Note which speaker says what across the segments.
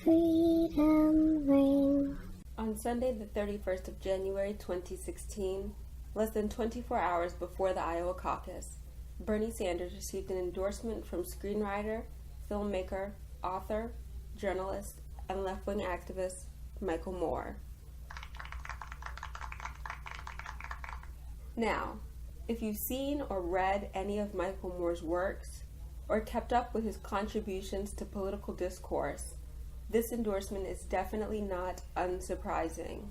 Speaker 1: freedom ring.
Speaker 2: On Sunday, the 31st of January, 2016, less than 24 hours before the Iowa caucus, Bernie Sanders received an endorsement from screenwriter, filmmaker, author, journalist, and left-wing activist Michael Moore. Now, if you've seen or read any of Michael Moore's works, or kept up with his contributions to political discourse, this endorsement is definitely not unsurprising.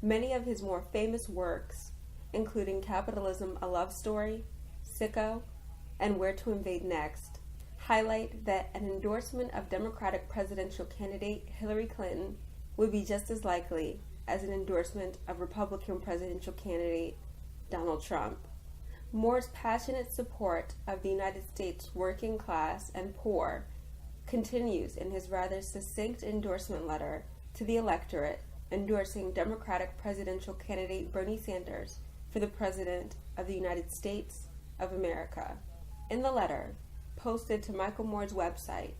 Speaker 2: Many of his more famous works, including Capitalism: A Love Story, Sicko, and Where to Invade Next, highlight that an endorsement of Democratic presidential candidate Hillary Clinton would be just as likely as an endorsement of Republican presidential candidate Donald Trump. Moore's passionate support of the United States working class and poor continues in his rather succinct endorsement letter to the electorate endorsing Democratic presidential candidate Bernie Sanders for the President of the United States of America. In the letter, posted to Michael Moore's website,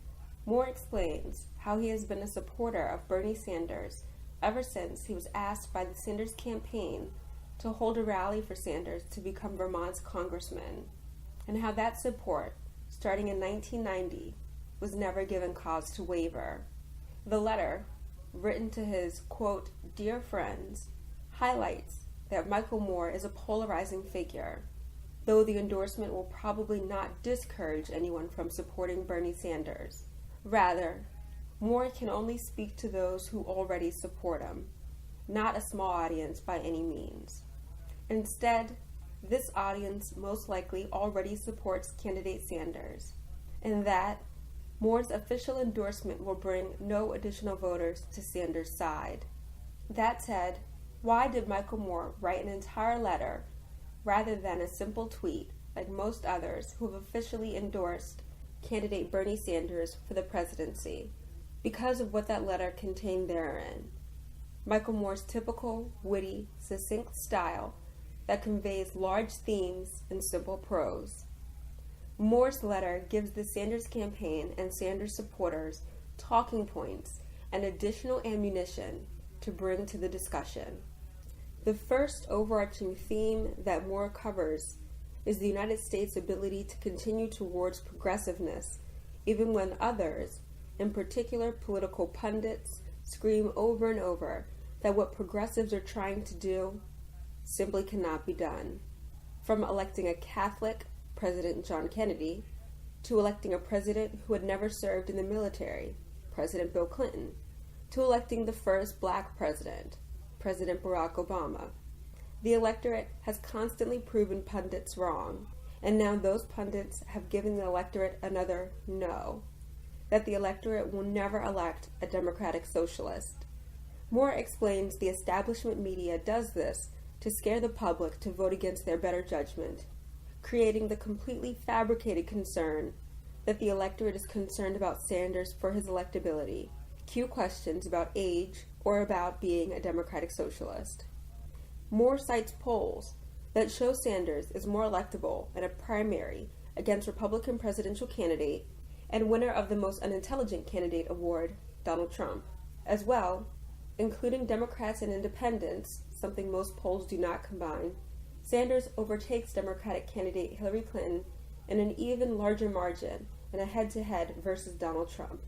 Speaker 2: Moore explains how he has been a supporter of Bernie Sanders ever since he was asked by the Sanders campaign to hold a rally for Sanders to become Vermont's congressman, and how that support, starting in 1990, was never given cause to waver. The letter, written to his, quote, dear friends, highlights that Michael Moore is a polarizing figure, though the endorsement will probably not discourage anyone from supporting Bernie Sanders. Rather, Moore can only speak to those who already support him, not a small audience by any means. Instead, this audience most likely already supports candidate Sanders, and that Moore's official endorsement will bring no additional voters to Sanders' side. That said, why did Michael Moore write an entire letter rather than a simple tweet like most others who have officially endorsed candidate Bernie Sanders for the presidency? Because of what that letter contained therein. Michael Moore's typical, witty, succinct style that conveys large themes in simple prose. Moore's letter gives the Sanders campaign and Sanders supporters talking points and additional ammunition to bring to the discussion. The first overarching theme that Moore covers is the United States' ability to continue towards progressiveness, even when others, in particular political pundits, scream over and over that what progressives are trying to do simply cannot be done. From electing a Catholic, President John Kennedy, to electing a president who had never served in the military, President Bill Clinton, to electing the first black president, President Barack Obama. The electorate has constantly proven pundits wrong, and now those pundits have given the electorate another no, that the electorate will never elect a democratic socialist. Moore explains the establishment media does this to scare the public to vote against their better judgment, creating the completely fabricated concern that the electorate is concerned about Sanders for his electability. Cue questions about age or about being a democratic socialist. Moore cites polls that show Sanders is more electable in a primary against Republican presidential candidate and winner of the Most Unintelligent Candidate Award, Donald Trump. As well, including Democrats and independents, something most polls do not combine, Sanders overtakes Democratic candidate Hillary Clinton in an even larger margin in a head-to-head versus Donald Trump.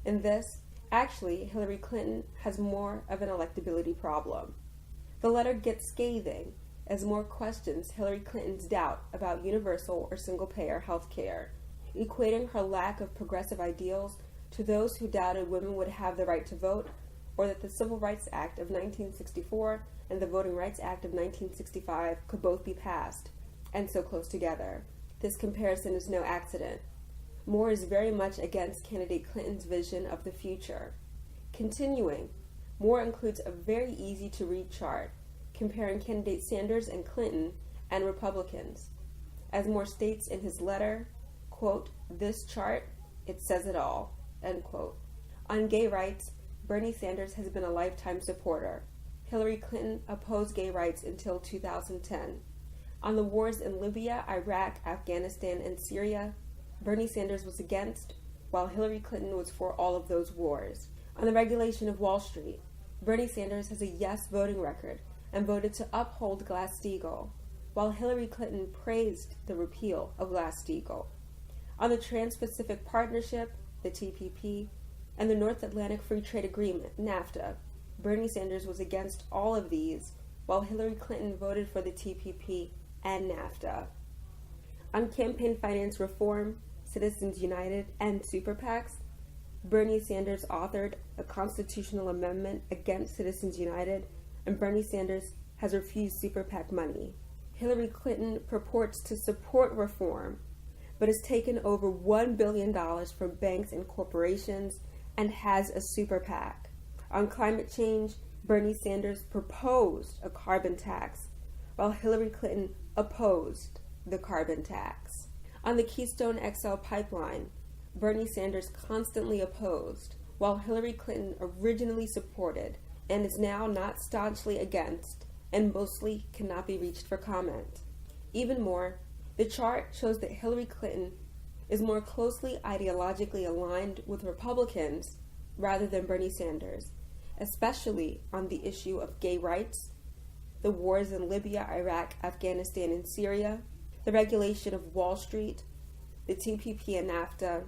Speaker 2: In this, actually, Hillary Clinton has more of an electability problem. The letter gets scathing as Moore questions Hillary Clinton's doubt about universal or single-payer health care, equating her lack of progressive ideals to those who doubted women would have the right to vote, or that the Civil Rights Act of 1964 and the Voting Rights Act of 1965 could both be passed, and so close together. This comparison is no accident. Moore is very much against candidate Clinton's vision of the future. Continuing, Moore includes a very easy-to-read chart comparing candidate Sanders and Clinton and Republicans. As Moore states in his letter, quote, this chart, it says it all, end quote. On gay rights, Bernie Sanders has been a lifetime supporter. Hillary Clinton opposed gay rights until 2010. On the wars in Libya, Iraq, Afghanistan, and Syria, Bernie Sanders was against, while Hillary Clinton was for all of those wars. On the regulation of Wall Street, Bernie Sanders has a yes voting record and voted to uphold Glass-Steagall, while Hillary Clinton praised the repeal of Glass-Steagall. On the Trans-Pacific Partnership, the TPP, and the North Atlantic Free Trade Agreement, NAFTA, Bernie Sanders was against all of these, while Hillary Clinton voted for the TPP and NAFTA. On campaign finance reform, Citizens United, and super PACs, Bernie Sanders authored a constitutional amendment against Citizens United, and Bernie Sanders has refused super PAC money. Hillary Clinton purports to support reform, but has taken over $1 billion from banks and corporations and has a super PAC. On climate change, Bernie Sanders proposed a carbon tax, while Hillary Clinton opposed the carbon tax. On the Keystone XL pipeline, Bernie Sanders constantly opposed, while Hillary Clinton originally supported and is now not staunchly against and mostly cannot be reached for comment. Even more, the chart shows that Hillary Clinton is more closely ideologically aligned with Republicans rather than Bernie Sanders, especially on the issue of gay rights, the wars in Libya, Iraq, Afghanistan, and Syria, the regulation of Wall Street, the TPP and NAFTA,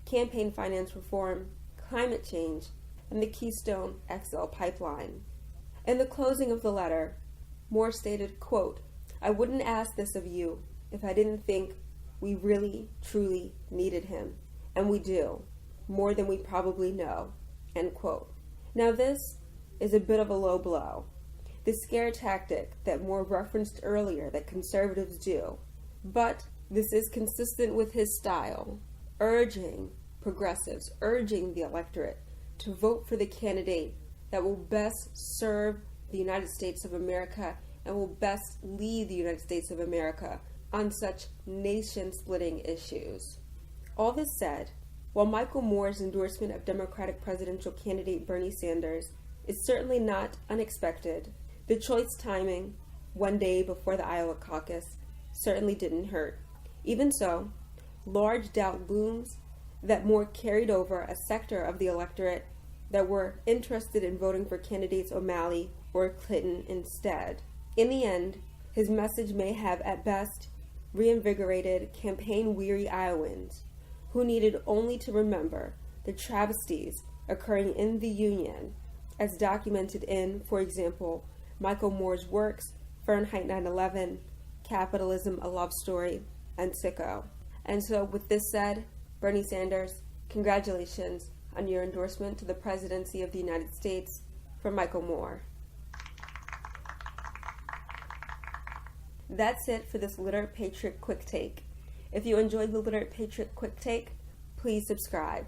Speaker 2: campaign finance reform, climate change, and the Keystone XL pipeline. In the closing of the letter, Moore stated, quote, "I wouldn't ask this of you if I didn't think we really, truly needed him. And we do, more than we probably know," end quote. Now this is a bit of a low blow. The scare tactic that Moore referenced earlier that conservatives do. But this is consistent with his style, urging the electorate to vote for the candidate that will best serve the United States of America and will best lead the United States of America on such nation-splitting issues. All this said, while Michael Moore's endorsement of Democratic presidential candidate Bernie Sanders is certainly not unexpected, the choice timing, one day before the Iowa caucus, certainly didn't hurt. Even so, large doubt looms that Moore carried over a sector of the electorate that were interested in voting for candidates O'Malley or Clinton instead. In the end, his message may have at best reinvigorated campaign-weary Iowans who needed only to remember the travesties occurring in the Union as documented in, for example, Michael Moore's works, Fahrenheit 9/11, Capitalism, A Love Story, and Sicko. And so with this said, Bernie Sanders, congratulations on your endorsement to the presidency of the United States from Michael Moore. That's it for this Literate Patriot Quick Take. If you enjoyed the Literate Patriot Quick Take, please subscribe.